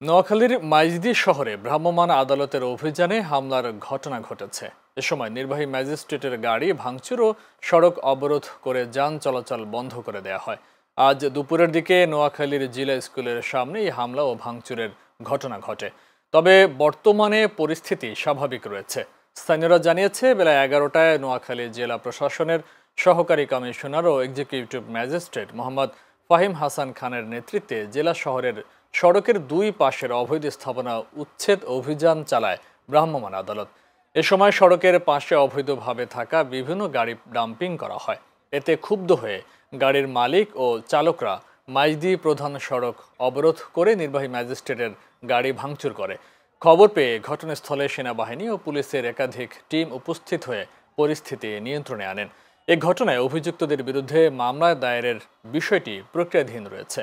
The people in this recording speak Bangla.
নোয়াখালীর মাইজদি শহরে ভ্রাম্যমাণ আদালতের অভিযানে হামলার ঘটনা ঘটেছে। এ সময় নির্বাহী ম্যাজিস্ট্রেটের গাড়ি ভাঙচুর ও সড়ক অবরোধ করে যান চলাচল বন্ধ করে দেওয়া হয়। আজ দুপুরের দিকে নোয়াখালীর জিলা স্কুলের সামনে এই হামলা ও ভাঙচুরের ঘটনা ঘটে। তবে বর্তমানে পরিস্থিতি স্বাভাবিক রয়েছে। স্থানীয়রা জানিয়েছে, বেলা 11টায় নোয়াখালী জেলা প্রশাসনের সহকারী কমিশনার ও এক্সিকিউটিভ ম্যাজিস্ট্রেট মোহাম্মদ ফাহিম হাসান খানের নেতৃত্বে জেলা শহরের সড়কের দুই পাশের অবৈধ স্থাপনা উচ্ছেদ অভিযান চালায় ভ্রাম্যমাণ আদালত। এ সময় সড়কের পাশে অবৈধভাবে থাকা বিভিন্ন গাড়ি ডাম্পিং করা হয়। এতে ক্ষুব্ধ হয়ে গাড়ির মালিক ও চালকরা মাইজদি প্রধান সড়ক অবরোধ করে নির্বাহী ম্যাজিস্ট্রেটের গাড়ি ভাঙচুর করে। খবর পেয়ে ঘটনাস্থলে সেনাবাহিনী ও পুলিশের একাধিক টিম উপস্থিত হয়ে পরিস্থিতি নিয়ন্ত্রণে আনেন। এ ঘটনায় অভিযুক্তদের বিরুদ্ধে মামলা দায়েরের বিষয়টি প্রক্রিয়াধীন রয়েছে।